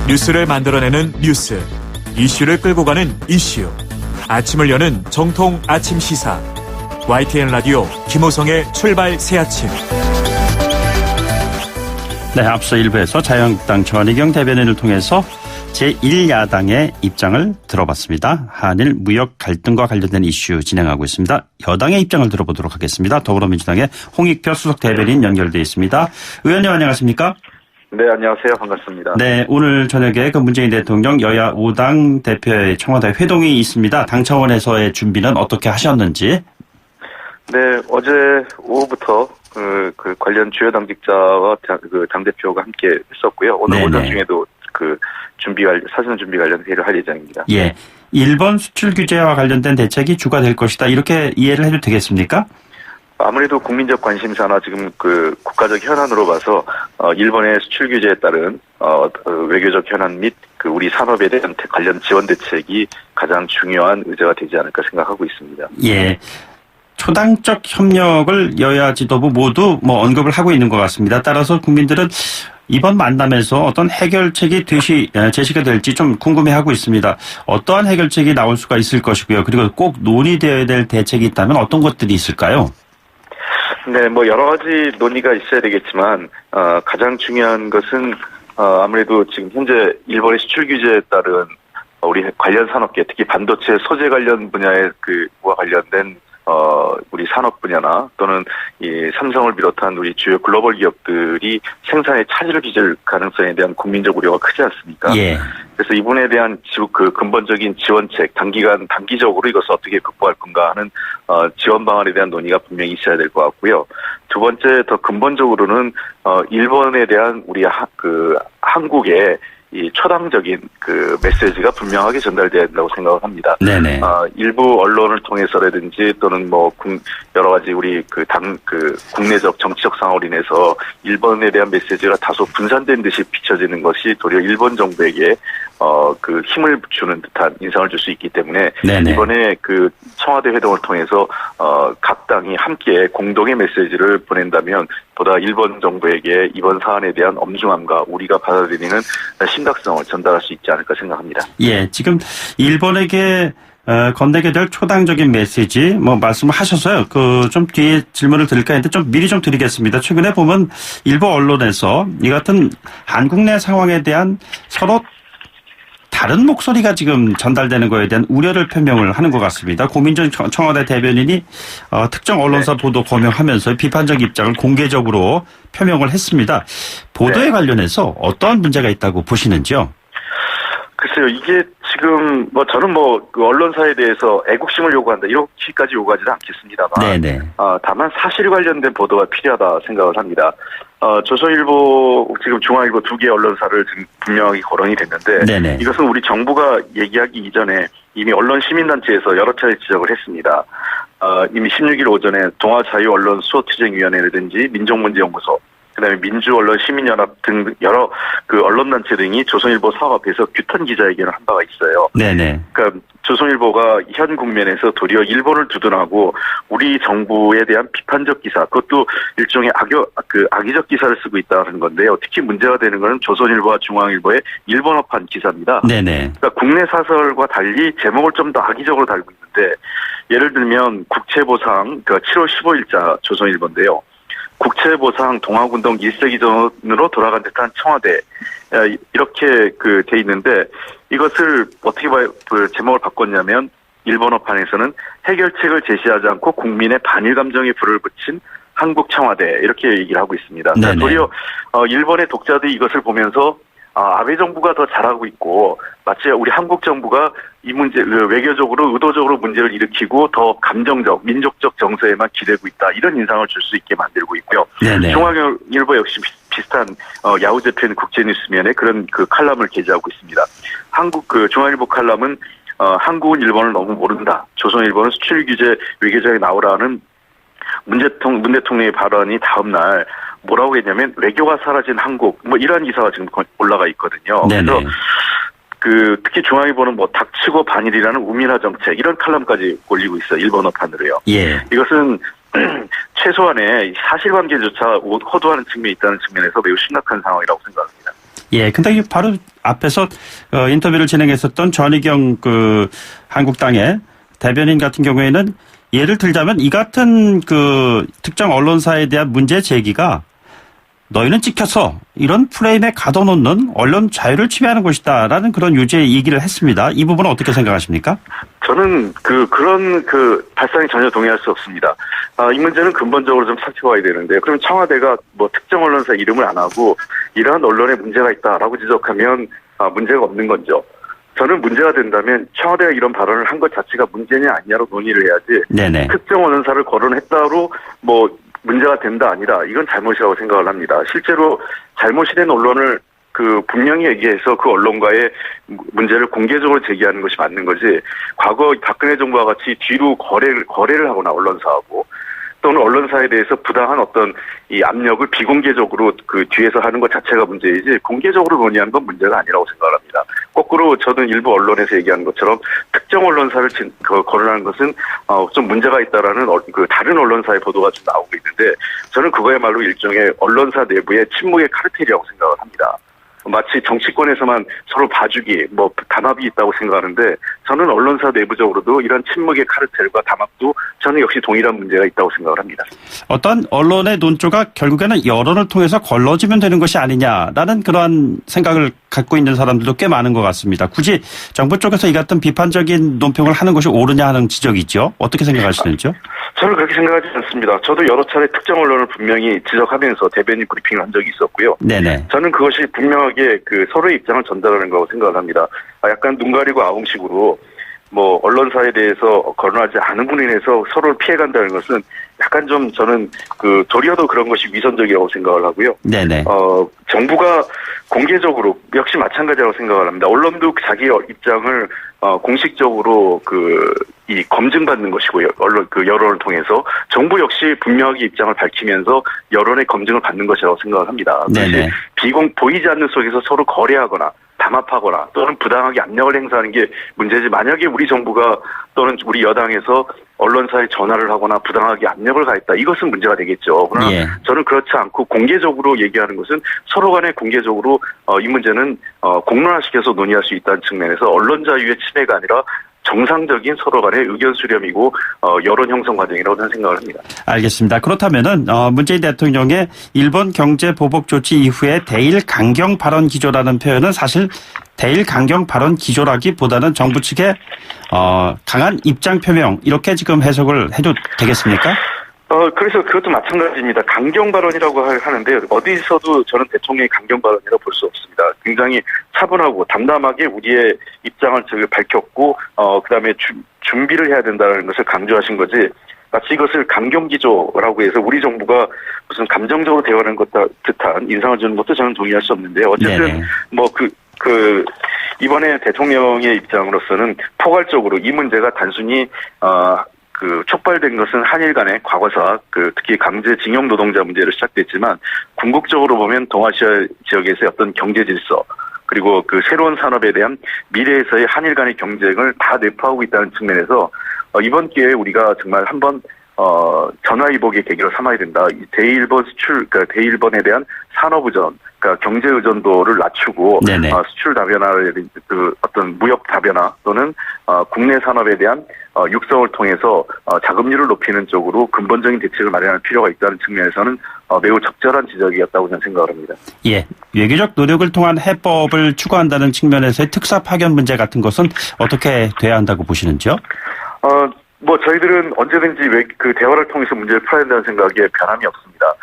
뉴스를 만들어내는 뉴스, 이슈를 끌고 가는 이슈. 아침을 여는 정통 아침 시사. YTN 라디오 김호성의 출발 새아침. 네, 앞서 1부에서 자유한국당 전희경 대변인을 통해서 제1야당의 입장을 들어봤습니다. 한일 무역 갈등과 관련된 이슈 진행하고 있습니다. 여당의 입장을 들어보도록 하겠습니다. 더불어민주당의 홍익표 수석 대변인 연결돼 있습니다. 의원님 안녕하십니까? 네, 안녕하세요. 반갑습니다. 네, 오늘 저녁에 문재인 대통령 여야 5당 대표의 청와대 회동이 있습니다. 당 차원에서의 준비는 어떻게 하셨는지? 네, 어제 오후부터 그 관련 주요 당직자와 당대표가 함께 했었고요. 오늘 오전 중에도 사전 준비 관련 회의를 할 예정입니다. 예. 일본 수출 규제와 관련된 대책이 주가 될 것이다. 이렇게 이해를 해도 되겠습니까? 아무래도 국민적 관심사나 지금 국가적 현안으로 봐서 일본의 수출 규제에 따른 외교적 현안 및 우리 산업에 대한 관련 지원 대책이 가장 중요한 의제가 되지 않을까 생각하고 있습니다. 예. 초당적 협력을 여야 지도부 모두 언급을 하고 있는 것 같습니다. 따라서 국민들은 이번 만남에서 어떤 해결책이 제시가 될지 좀 궁금해하고 있습니다. 어떠한 해결책이 나올 수가 있을 것이고요. 그리고 꼭 논의되어야 될 대책이 있다면 어떤 것들이 있을까요? 네, 여러 가지 논의가 있어야 되겠지만 가장 중요한 것은 아무래도 지금 현재 일본의 수출 규제에 따른 우리 관련 산업계, 특히 반도체 소재 관련 분야에 와 관련된 우리 산업 분야나 또는 이 삼성을 비롯한 우리 주요 글로벌 기업들이 생산에 차질을 빚을 가능성에 대한 국민적 우려가 크지 않습니까? 예. 그래서 이분에 대한 근본적인 지원책, 단기적으로 이것을 어떻게 극복할 건가 하는 지원 방안에 대한 논의가 분명히 있어야 될 것 같고요. 두 번째, 더 근본적으로는 일본에 대한 우리 한국의 이 초당적인 메시지가 분명하게 전달돼야 된다고 생각을 합니다. 네네. 일부 언론을 통해서라든지 또는 여러 가지 우리 국내적 정치적 상황으로 인해서 일본에 대한 메시지가 다소 분산된 듯이 비춰지는 것이 도리어 일본 정부에게 힘을 주는 듯한 인상을 줄 수 있기 때문에 네네. 이번에 청와대 회동을 통해서 각 당이 함께 공동의 메시지를 보낸다면 보다 일본 정부에게 이번 사안에 대한 엄중함과 우리가 받아들이는 심각성을 전달할 수 있지 않을까 생각합니다. 예, 지금 일본에게 건네게 될 초당적인 메시지 말씀을 하셔서요. 좀 뒤에 질문을 드릴까 했는데 좀 미리 좀 드리겠습니다. 최근에 보면 일부 언론에서 이 같은 한국 내 상황에 대한 서로 다른 목소리가 지금 전달되는 거에 대한 우려를 표명을 하는 것 같습니다. 고민정 청와대 대변인이 특정 언론사 보도 거명하면서 비판적 입장을 공개적으로 표명을 했습니다. 보도에 관련해서 어떠한 문제가 있다고 보시는지요? 글쎄요, 이게 지금 저는 언론사에 대해서 애국심을 요구한다 이렇게까지 요구하지는 않겠습니다만, 네네. 다만 사실 관련된 보도가 필요하다 생각을 합니다. 조선일보, 지금 중앙일보 두 개의 언론사를 지금 분명하게 거론이 됐는데, 네네. 이것은 우리 정부가 얘기하기 이전에 이미 언론 시민단체에서 여러 차례 지적을 했습니다. 이미 16일 오전에 동아자유언론 수호투쟁위원회라든지 민족문제연구소, 그다음에 민주언론 시민연합 등 여러 언론단체 등이 조선일보 사업 앞에서 규탄 기자회견을 한 바가 있어요. 네네. 그러니까 조선일보가 현 국면에서 도리어 일본을 두둔하고 우리 정부에 대한 비판적 기사, 그것도 일종의 악의적 기사를 쓰고 있다는 건데요. 특히 문제가 되는 것은 조선일보와 중앙일보의 일본어판 기사입니다. 네네. 그러니까 국내 사설과 달리 제목을 좀 더 악의적으로 달고 있는데, 예를 들면 국채보상, 7월 15일자 조선일보인데요. 국채보상 동학운동 1세기 전으로 돌아간 듯한 청와대, 이렇게 돼 있는데, 이것을 어떻게 제목을 바꿨냐면 일본어판에서는 해결책을 제시하지 않고 국민의 반일 감정에 불을 붙인 한국 청와대, 이렇게 얘기를 하고 있습니다. 그러니까 도리어 일본의 독자들이 이것을 보면서 아베 정부가 더 잘하고 있고 마치 우리 한국 정부가 이 문제 외교적으로 의도적으로 문제를 일으키고 더 감정적 민족적 정서에만 기대고 있다, 이런 인상을 줄 수 있게 만들고 있고요. 네네. 중앙일보 역시 비슷한 야후재팬 국제뉴스면에 그런 칼럼을 게재하고 있습니다. 중앙일보 칼럼은 한국은 일본을 너무 모른다, 조선일보는 수출 규제 외교장에 나오라는 문 대통령의 발언이 다음 날 뭐라고 했냐면 외교가 사라진 한국, 이러한 기사가 지금 올라가 있거든요. 네네. 그래서 특히 중앙일보는 닥치고 반일이라는 우민화 정책, 이런 칼럼까지 올리고 있어요. 일본어판으로요. 예. 이것은 최소한의 사실관계조차 호도하는 측면이 있다는 측면에서 매우 심각한 상황이라고 생각합니다. 예, 근데 바로 앞에서 인터뷰를 진행했었던 전희경 그 한국당의 대변인 같은 경우에는 예를 들자면 이 같은 그 특정 언론사에 대한 문제 제기가 너희는 찍혔어. 이런 프레임에 가둬놓는 언론 자유를 침해하는 것이다라는 그런 유지의 얘기를 했습니다. 이 부분은 어떻게 생각하십니까? 저는 그런 발상에 전혀 동의할 수 없습니다. 이 문제는 근본적으로 좀 살펴봐야 되는데, 그럼 청와대가 뭐 특정 언론사 이름을 안 하고 이러한 언론에 문제가 있다라고 지적하면 문제가 없는 건죠. 저는 문제가 된다면 청와대가 이런 발언을 한 것 자체가 문제냐 아니냐로 논의를 해야지. 네네. 특정 언론사를 거론했다로 뭐 문제가 된다 아니라 이건 잘못이라고 생각을 합니다. 실제로 잘못이 된 언론을 분명히 얘기해서 그 언론과의 문제를 공개적으로 제기하는 것이 맞는 거지, 과거 박근혜 정부와 같이 뒤로 거래를 하거나 언론사하고 또는 언론사에 대해서 부당한 어떤 이 압력을 비공개적으로 그 뒤에서 하는 것 자체가 문제이지, 공개적으로 논의하는 건 문제가 아니라고 생각을 합니다. 거꾸로 저는 일부 언론에서 얘기하는 것처럼 특정 언론사를 거론하는 것은 좀 문제가 있다라는 다른 언론사의 보도가 좀 나오고 있는데, 저는 그거야말로 일종의 언론사 내부의 침묵의 카르텔이라고 생각을 합니다. 마치 정치권에서만 서로 봐주기, 담합이 있다고 생각하는데, 저는 언론사 내부적으로도 이런 침묵의 카르텔과 담합도 저는 역시 동일한 문제가 있다고 생각을 합니다. 어떤 언론의 논조가 결국에는 여론을 통해서 걸러지면 되는 것이 아니냐라는 그러한 생각을 갖고 있는 사람들도 꽤 많은 것 같습니다. 굳이 정부 쪽에서 이 같은 비판적인 논평을 하는 것이 옳으냐 하는 지적이 있죠. 어떻게 생각하시는지요? 저는 그렇게 생각하지 않습니다. 저도 여러 차례 특정 언론을 분명히 지적하면서 대변인 브리핑을 한 적이 있었고요. 네네. 저는 그것이 분명하게 서로의 입장을 전달하는 거라고 생각을 합니다. 약간 눈 가리고 아웅식으로 언론사에 대해서 거론하지 않은 분에 인해서 서로를 피해간다는 것은 약간 좀 저는 도리어도 그런 것이 위선적이라고 생각을 하고요. 네네. 정부가 공개적으로 역시 마찬가지라고 생각을 합니다. 언론도 자기 입장을 공식적으로 이 검증받는 것이고요. 여론을 통해서 정부 역시 분명하게 입장을 밝히면서 여론의 검증을 받는 것이라고 생각을 합니다. 네네. 보이지 않는 속에서 서로 거래하거나 담합하거나 또는 부당하게 압력을 행사하는 게 문제지, 만약에 우리 정부가 또는 우리 여당에서 언론사에 전화를 하거나 부당하게 압력을 가했다, 이것은 문제가 되겠죠. 그러나 저는 그렇지 않고 공개적으로 얘기하는 것은 서로 간에 공개적으로 이 문제는 공론화시켜서 논의할 수 있다는 측면에서 언론 자유의 침해가 아니라 정상적인 서로 간의 의견 수렴이고 여론 형성 과정이라고 저는 생각을 합니다. 알겠습니다. 그렇다면은 문재인 대통령의 일본 경제 보복 조치 이후에 대일 강경 발언 기조라는 표현은 사실 대일 강경 발언 기조라기보다는 정부 측의 강한 입장 표명, 이렇게 지금 해석을 해도 되겠습니까? 그래서 그것도 마찬가지입니다. 강경 발언이라고 하는데 어디서도 저는 대통령의 강경 발언이라고 볼 수 없습니다. 굉장히 차분하고 담담하게 우리의 입장을 밝혔고, 그다음에 준비를 해야 된다는 것을 강조하신 거지, 마치 이것을 강경기조라고 해서 우리 정부가 무슨 감정적으로 대화하는 것 듯한 인상을 주는 것도 저는 동의할 수 없는데, 어쨌든 이번에 대통령의 입장으로서는 포괄적으로 이 문제가 단순히 촉발된 것은 한일 간의 과거사, 특히 강제징용 노동자 문제로 시작됐지만, 궁극적으로 보면 동아시아 지역에서의 어떤 경제 질서, 그리고 새로운 산업에 대한 미래에서의 한일 간의 경쟁을 다 내포하고 있다는 측면에서 이번 기회에 우리가 정말 한번 전화위복의 계기로 삼아야 된다. 대일본 대일본에 대한 산업 의존, 경제 의존도를 낮추고 수출 다변화라든지 어떤 무역 다변화 또는 국내 산업에 대한 육성을 통해서 자금률을 높이는 쪽으로 근본적인 대책을 마련할 필요가 있다는 측면에서는 매우 적절한 지적이었다고 저는 생각을 합니다. 예, 외교적 노력을 통한 해법을 추구한다는 측면에서의 특사 파견 문제 같은 것은 어떻게 돼야 한다고 보시는지요? 저희들은 언제든지 대화를 통해서 문제를 풀어야 된다는 생각에 변함이 없습니다.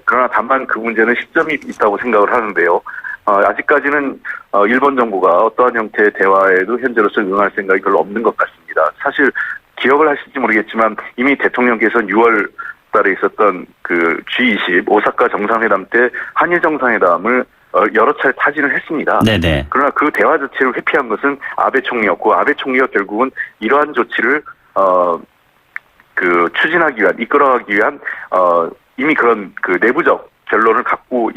그러나 다만 그 문제는 시점이 있다고 생각을 하는데요. 아직까지는 일본 정부가 어떠한 형태의 대화에도 현재로서 응할 생각이 별로 없는 것 같습니다. 사실 기억을 하실지 모르겠지만 이미 대통령께서는 6월 달에 있었던 G20 오사카 정상회담 때 한일 정상회담을 여러 차례 타진을 했습니다. 네네. 그러나 그 대화 자체를 회피한 것은 아베 총리였고, 아베 총리가 결국은 이러한 조치를 추진하기 위한, 이끌어가기 위한 이미 그런 내부적 결론을 갖고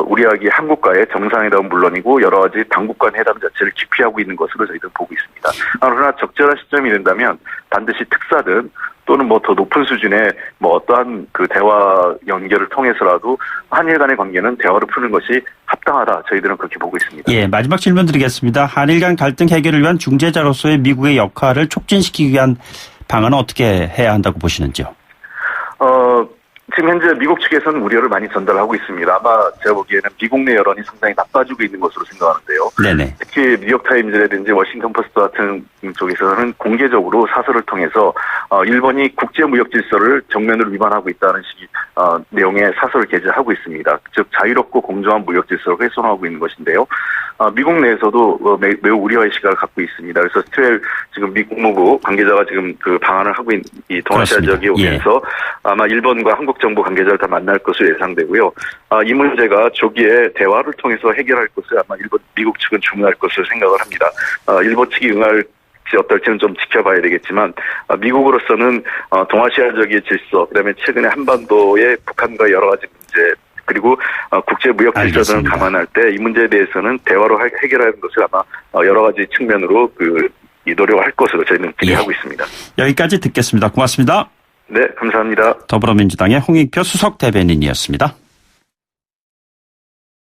우리에게 한국과의 정상회담은 물론이고 여러 가지 당국 간 회담 자체를 기피하고 있는 것으로 저희들은 보고 있습니다. 그러나 적절한 시점이 된다면 반드시 특사든 또는 뭐 더 높은 수준의 뭐 어떠한 그 대화 연결을 통해서라도 한일 간의 관계는 대화로 푸는 것이 합당하다. 저희들은 그렇게 보고 있습니다. 예, 마지막 질문 드리겠습니다. 한일 간 갈등 해결을 위한 중재자로서의 미국의 역할을 촉진시키기 위한 방안은 어떻게 해야 한다고 보시는지요? 지금 현재 미국 측에서는 우려를 많이 전달하고 있습니다. 아마 제가 보기에는 미국 내 여론이 상당히 나빠지고 있는 것으로 생각하는데요. 네네. 특히 뉴욕타임즈라든지 워싱턴 포스트 같은 쪽에서는 공개적으로 사설을 통해서 일본이 국제무역 질서를 정면으로 위반하고 있다는 식의 내용의 사설을 게재하고 있습니다. 즉 자유롭고 공정한 무역 질서를 훼손하고 있는 것인데요. 미국 내에서도 매우 우려의 시각을 갖고 있습니다. 그래서 스튜엘 지금 미 국무부 관계자가 지금 그 방안을 하고 있는 이 동아시아 지역에 오면서 아마 일본과 한국 정부 관계자를 다 만날 것으로 예상되고요. 이 문제가 조기에 대화를 통해서 해결할 것을 아마 미국 측은 주문할 것으로 생각을 합니다. 일본 측이 응할지 어떨지는 좀 지켜봐야 되겠지만 미국으로서는 동아시아 지역의 질서, 그다음에 최근에 한반도의 북한과 여러 가지 문제, 그리고 국제 무역 질서 등을 감안할 때 이 문제에 대해서는 대화로 해결하는 것을 아마 여러 가지 측면으로 노력을 할 것으로 저희는 기대하고 있습니다. 여기까지 듣겠습니다. 고맙습니다. 네, 감사합니다. 더불어민주당의 홍익표 수석 대변인이었습니다.